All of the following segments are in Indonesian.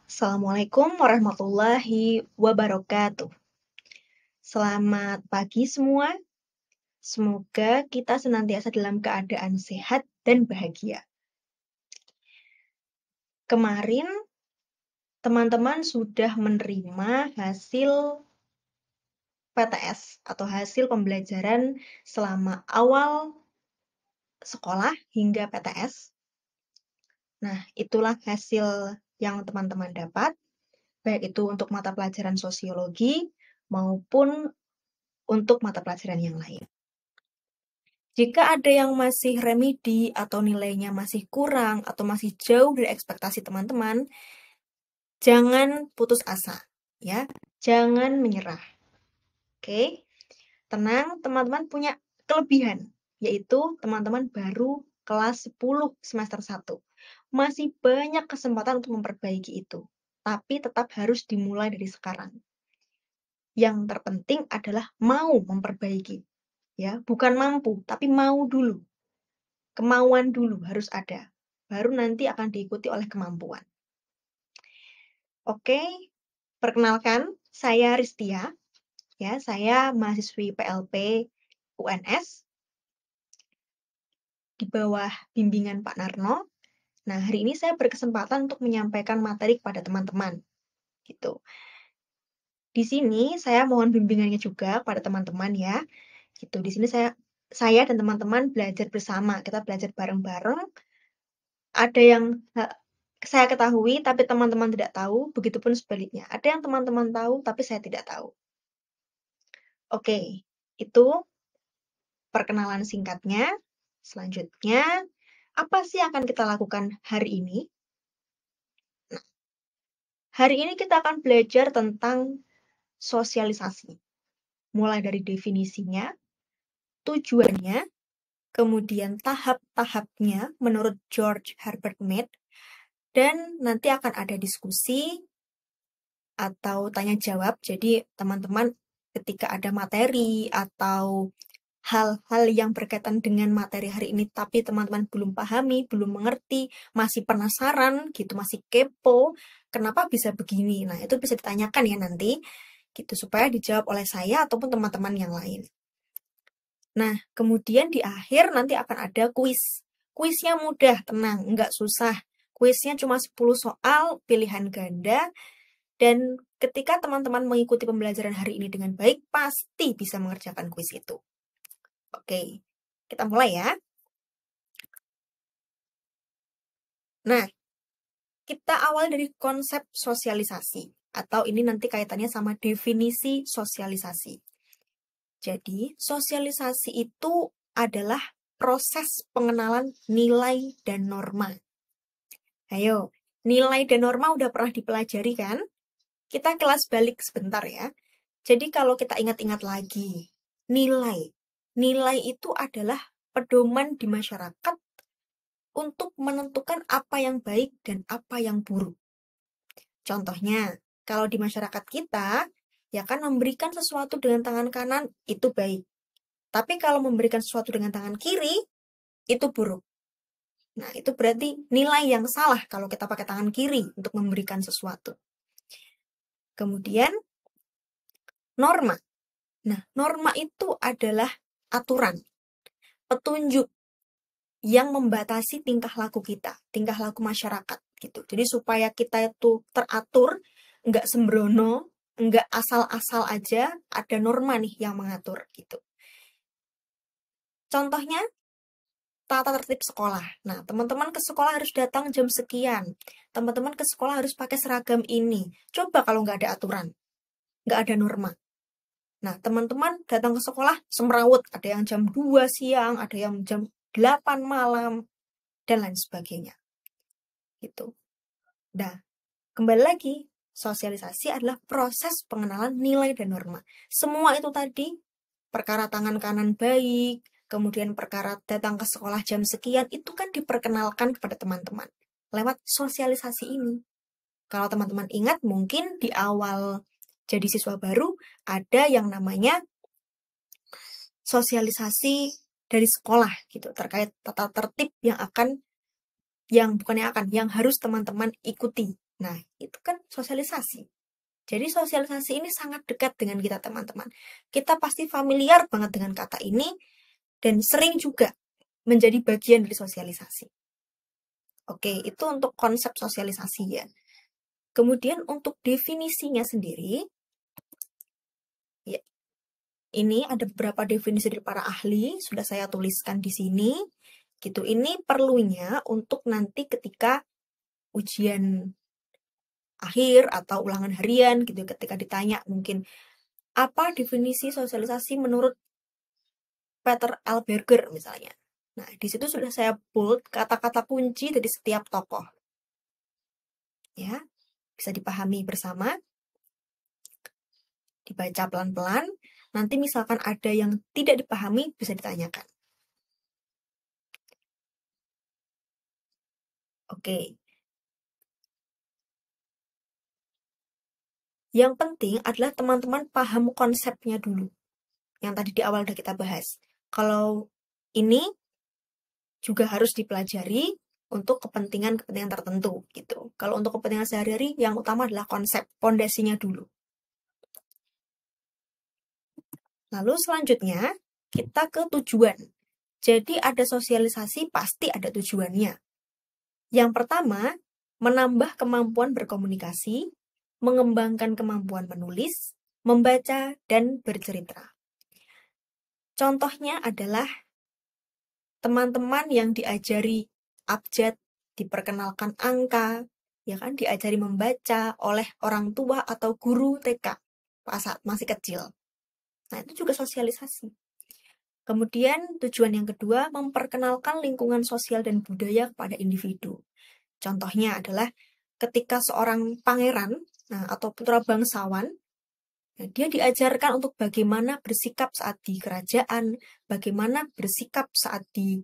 Assalamualaikum warahmatullahi wabarakatuh. Selamat pagi semua. Semoga kita senantiasa dalam keadaan sehat dan bahagia. Kemarin teman-teman sudah menerima hasil PTS atau hasil pembelajaran selama awal sekolah hingga PTS. Nah, itulah hasil yang teman-teman dapat, baik itu untuk mata pelajaran sosiologi maupun untuk mata pelajaran yang lain. Jika ada yang masih remedi atau nilainya masih kurang atau masih jauh dari ekspektasi teman-teman, jangan putus asa, ya. Jangan menyerah. Oke? Tenang, teman-teman punya kelebihan, yaitu teman-teman baru kelas 10 semester 1. Masih banyak kesempatan untuk memperbaiki itu, tapi tetap harus dimulai dari sekarang. Yang terpenting adalah mau memperbaiki, ya, bukan mampu, tapi mau dulu. Kemauan dulu harus ada, baru nanti akan diikuti oleh kemampuan. Oke, perkenalkan, saya Ristia, ya, saya mahasiswi PLP UNS di bawah bimbingan Pak Narno. Nah, hari ini saya berkesempatan untuk menyampaikan materi kepada teman-teman, gitu. Di sini saya mohon bimbingannya juga pada teman-teman ya, gitu. Di sini saya dan teman-teman belajar bersama, kita belajar bareng-bareng. Ada yang saya ketahui, tapi teman-teman tidak tahu, begitupun sebaliknya. Ada yang teman-teman tahu, tapi saya tidak tahu. Oke, itu perkenalan singkatnya. Selanjutnya, apa sih yang akan kita lakukan hari ini? Nah, hari ini kita akan belajar tentang sosialisasi. Mulai dari definisinya, tujuannya, kemudian tahap-tahapnya menurut George Herbert Mead, dan nanti akan ada diskusi atau tanya jawab. Jadi teman-teman ketika ada materi atau hal-hal yang berkaitan dengan materi hari ini tapi teman-teman belum pahami, belum mengerti, masih penasaran gitu, masih kepo, kenapa bisa begini? Nah, itu bisa ditanyakan ya nanti gitu supaya dijawab oleh saya ataupun teman-teman yang lain. Nah, kemudian di akhir nanti akan ada kuis. Kuisnya mudah, tenang, nggak susah. Kuisnya cuma 10 soal, pilihan ganda, dan ketika teman-teman mengikuti pembelajaran hari ini dengan baik, pasti bisa mengerjakan kuis itu. Oke, kita mulai ya. Nah, kita awal dari konsep sosialisasi, atau ini nanti kaitannya sama definisi sosialisasi. Jadi, sosialisasi itu adalah proses pengenalan nilai dan norma. Ayo, nilai dan norma udah pernah dipelajari kan? Kita kelas balik sebentar ya. Jadi kalau kita ingat-ingat lagi, nilai itu adalah pedoman di masyarakat untuk menentukan apa yang baik dan apa yang buruk. Contohnya, kalau di masyarakat kita, ya kan memberikan sesuatu dengan tangan kanan itu baik. Tapi kalau memberikan sesuatu dengan tangan kiri, itu buruk. Nah, itu berarti nilai yang salah kalau kita pakai tangan kiri untuk memberikan sesuatu. Kemudian, norma. Nah, norma itu adalah aturan, petunjuk yang membatasi tingkah laku kita, tingkah laku masyarakat gitu. Jadi supaya kita itu teratur, nggak sembrono, nggak asal-asal aja, ada norma nih yang mengatur gitu. Contohnya, tata tertib sekolah. Nah, teman-teman ke sekolah harus datang jam sekian. Teman-teman ke sekolah harus pakai seragam ini. Coba kalau nggak ada aturan, nggak ada norma. Nah, teman-teman datang ke sekolah semrawut. Ada yang jam 2 siang, ada yang jam 8 malam, dan lain sebagainya. Gitu. Nah, kembali lagi, sosialisasi adalah proses pengenalan nilai dan norma. Semua itu tadi, perkara tangan kanan baik, kemudian perkara datang ke sekolah jam sekian, itu kan diperkenalkan kepada teman-teman lewat sosialisasi ini. Kalau teman-teman ingat, mungkin di awal jadi siswa baru, ada yang namanya sosialisasi dari sekolah gitu, terkait tata tertib yang harus teman-teman ikuti Nah, itu kan sosialisasi. Jadi sosialisasi ini sangat dekat dengan kita teman-teman. Kita pasti familiar banget dengan kata ini dan sering juga menjadi bagian dari sosialisasi. Oke, itu untuk konsep sosialisasi ya. Kemudian untuk definisinya sendiri, ya, ini ada beberapa definisi dari para ahli, sudah saya tuliskan di sini. Gitu. Ini perlunya untuk nanti ketika ujian akhir atau ulangan harian gitu, ketika ditanya mungkin apa definisi sosialisasi menurut Peter L. Berger misalnya. Nah, di situ sudah saya bold kata-kata kunci dari setiap tokoh. Ya, bisa dipahami bersama. Dibaca pelan-pelan. Nanti misalkan ada yang tidak dipahami, bisa ditanyakan. Oke. Yang penting adalah teman-teman paham konsepnya dulu. Yang tadi di awal udah kita bahas. Kalau ini juga harus dipelajari untuk kepentingan-kepentingan tertentu gitu. Kalau untuk kepentingan sehari-hari, yang utama adalah konsep, pondasinya dulu. Lalu selanjutnya, kita ke tujuan. Jadi ada sosialisasi, pasti ada tujuannya. Yang pertama, menambah kemampuan berkomunikasi, mengembangkan kemampuan menulis, membaca, dan bercerita. Contohnya adalah teman-teman yang diajari abjad, diperkenalkan angka, ya kan, diajari membaca oleh orang tua atau guru TK saat masih kecil. Nah, itu juga sosialisasi. Kemudian tujuan yang kedua, memperkenalkan lingkungan sosial dan budaya kepada individu. Contohnya adalah ketika seorang pangeran atau putra bangsawan, dia diajarkan untuk bagaimana bersikap saat di kerajaan, bagaimana bersikap saat di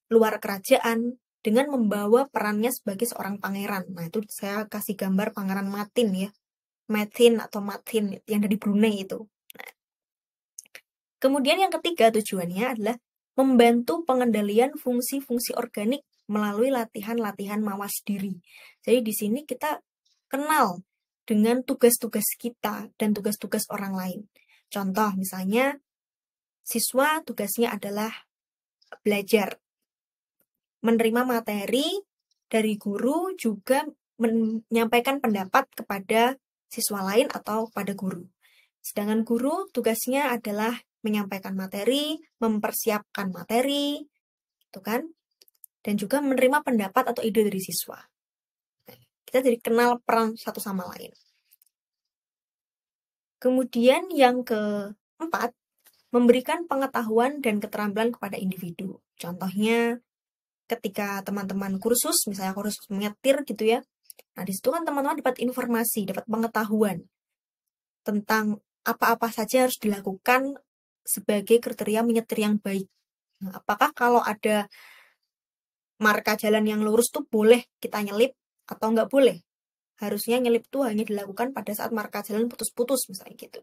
luar kerajaan, dengan membawa perannya sebagai seorang pangeran. Nah, itu saya kasih gambar Pangeran Matin ya. Matin atau Matin yang dari Brunei itu. Nah, kemudian yang ketiga tujuannya adalah membantu pengendalian fungsi-fungsi organik melalui latihan-latihan mawas diri. Jadi di sini kita kenal dengan tugas-tugas kita dan tugas-tugas orang lain. Contoh misalnya, siswa tugasnya adalah belajar, menerima materi dari guru, juga menyampaikan pendapat kepada siswa lain atau pada guru. Sedangkan guru tugasnya adalah menyampaikan materi, mempersiapkan materi, gitu kan? Dan juga menerima pendapat atau ide dari siswa. Kita jadi kenal peran satu sama lain. Kemudian yang keempat, memberikan pengetahuan dan keterampilan kepada individu. Contohnya ketika teman-teman kursus, misalnya kursus menyetir gitu ya. Nah, di situ kan teman-teman dapat informasi, dapat pengetahuan tentang apa-apa saja harus dilakukan sebagai kriteria menyetir yang baik. Nah, apakah kalau ada marka jalan yang lurus tuh boleh kita nyelip atau nggak boleh? Harusnya nyelip tuh hanya dilakukan pada saat marka jalan putus-putus misalnya gitu.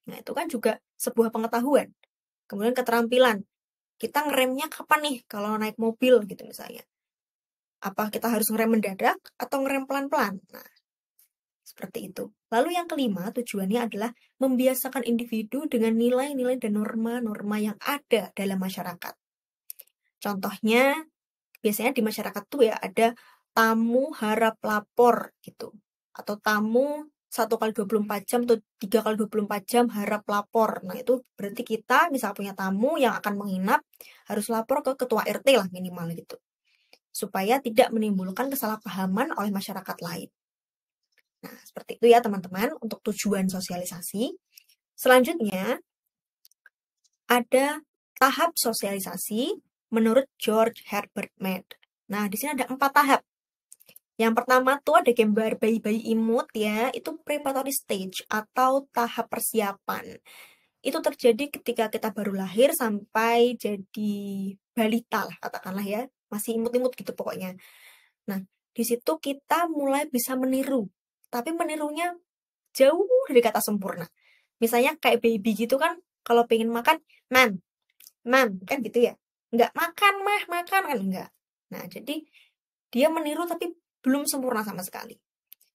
Nah, itu kan juga sebuah pengetahuan. Kemudian keterampilan. Kita ngeremnya kapan nih kalau naik mobil gitu misalnya. Apa kita harus ngerem mendadak atau ngerem pelan-pelan? Nah, seperti itu. Lalu yang kelima, tujuannya adalah membiasakan individu dengan nilai-nilai dan norma-norma yang ada dalam masyarakat. Contohnya, biasanya di masyarakat tuh ya ada tamu harap lapor gitu. Atau tamu 1 kali 24 jam atau 3 kali 24 jam harap lapor. Nah, itu berarti kita misal punya tamu yang akan menginap, harus lapor ke ketua RT lah minimal gitu. Supaya tidak menimbulkan kesalahpahaman oleh masyarakat lain. Nah, seperti itu ya teman-teman untuk tujuan sosialisasi. Selanjutnya, ada tahap sosialisasi menurut George Herbert Mead. Nah, di sini ada 4 tahap. Yang pertama tuh ada gambar bayi-bayi imut ya, itu preparatory stage atau tahap persiapan. Itu terjadi ketika kita baru lahir sampai jadi balita lah katakanlah ya, masih imut-imut gitu pokoknya. Nah, di situ kita mulai bisa meniru, tapi menirunya jauh dari kata sempurna. Misalnya kayak baby gitu kan, kalau pengen makan, mam, kan gitu ya. Enggak makan makan kan enggak. Nah, jadi dia meniru tapi belum sempurna sama sekali.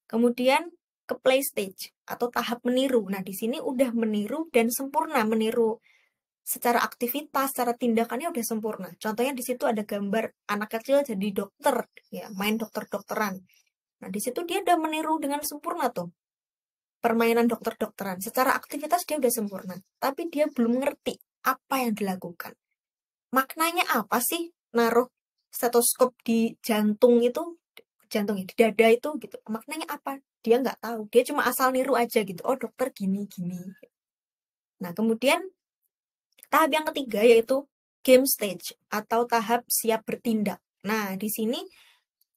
Kemudian ke play stage atau tahap meniru. Nah, di sini udah meniru dan sempurna, meniru secara aktivitas, secara tindakannya udah sempurna. Contohnya di situ ada gambar anak kecil jadi dokter, ya, main dokter-dokteran. Nah, di situ dia udah meniru dengan sempurna tuh. Permainan dokter-dokteran. Secara aktivitas dia udah sempurna, tapi dia belum ngerti apa yang dilakukan. Maknanya apa sih naruh stetoskop di jantung itu, jantungnya di dada itu gitu. Maknanya apa? Dia nggak tahu. Dia cuma asal niru aja gitu. Oh, dokter gini-gini. Nah, kemudian tahap yang ketiga yaitu game stage atau tahap siap bertindak. Nah, di sini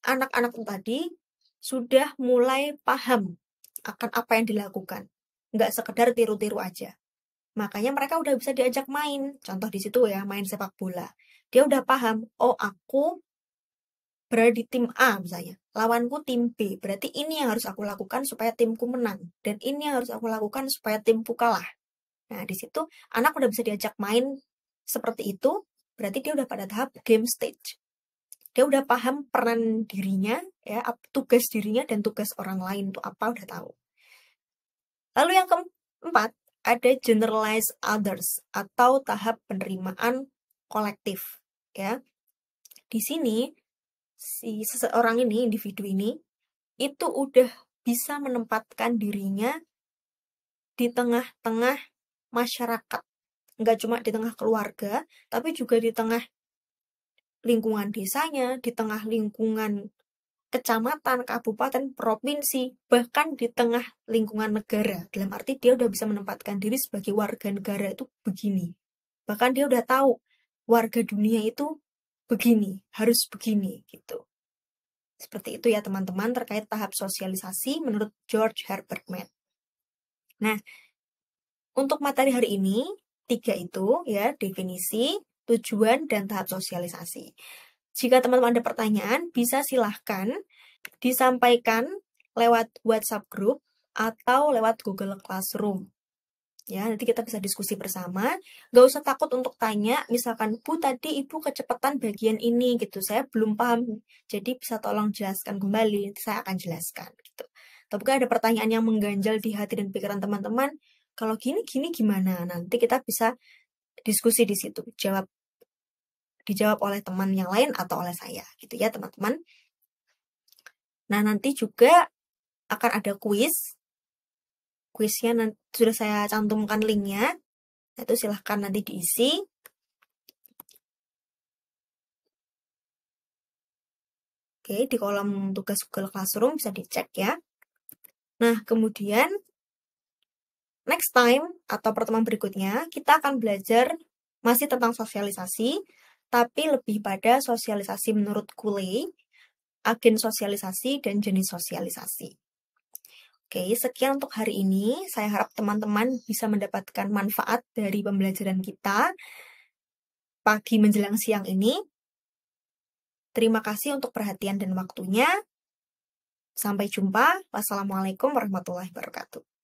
anak-anak tadi sudah mulai paham akan apa yang dilakukan. Nggak sekedar tiru-tiru aja. Makanya mereka udah bisa diajak main. Contoh di situ ya, main sepak bola. Dia udah paham, oh aku berada di tim A misalnya. Lawanku tim B. Berarti ini yang harus aku lakukan supaya timku menang. Dan ini yang harus aku lakukan supaya timku kalah. Nah, di situ anak udah bisa diajak main seperti itu, berarti dia udah pada tahap game stage. Dia udah paham peran dirinya, ya, tugas dirinya dan tugas orang lain itu apa udah tahu. Lalu yang keempat, ada generalize others atau tahap penerimaan kolektif, ya. Di sini si seseorang ini, individu ini itu udah bisa menempatkan dirinya di tengah-tengah masyarakat. Nggak cuma di tengah keluarga, tapi juga di tengah lingkungan desanya, di tengah lingkungan kecamatan, kabupaten, provinsi, bahkan di tengah lingkungan negara. Dalam arti dia udah bisa menempatkan diri sebagai warga negara itu begini. Bahkan dia udah tahu warga dunia itu begini, harus begini gitu. Seperti itu ya teman-teman terkait tahap sosialisasi menurut George Herbert Mead. Nah, untuk materi hari ini, 3 itu ya, definisi, tujuan, dan tahap sosialisasi. Jika teman-teman ada pertanyaan, bisa silahkan disampaikan lewat WhatsApp group atau lewat Google Classroom. Ya, nanti kita bisa diskusi bersama. Gak usah takut untuk tanya, misalkan, Bu, tadi Ibu kecepatan bagian ini, gitu. Saya belum paham, jadi bisa tolong jelaskan kembali, saya akan jelaskan. Gitu. Tapi ada pertanyaan yang mengganjal di hati dan pikiran teman-teman, kalau gini gimana? Nanti kita bisa diskusi di situ, dijawab oleh teman yang lain atau oleh saya, gitu ya teman-teman. Nah, nanti juga akan ada kuis. Kuisnya sudah saya cantumkan linknya. Itu silahkan nanti diisi. Oke, di kolom tugas Google Classroom bisa dicek ya. Nah, kemudian next time atau pertemuan berikutnya kita akan belajar masih tentang sosialisasi, tapi lebih pada sosialisasi menurut Cooley, agen sosialisasi, dan jenis sosialisasi. Oke, sekian untuk hari ini. Saya harap teman-teman bisa mendapatkan manfaat dari pembelajaran kita pagi menjelang siang ini. Terima kasih untuk perhatian dan waktunya. Sampai jumpa. Wassalamualaikum warahmatullahi wabarakatuh.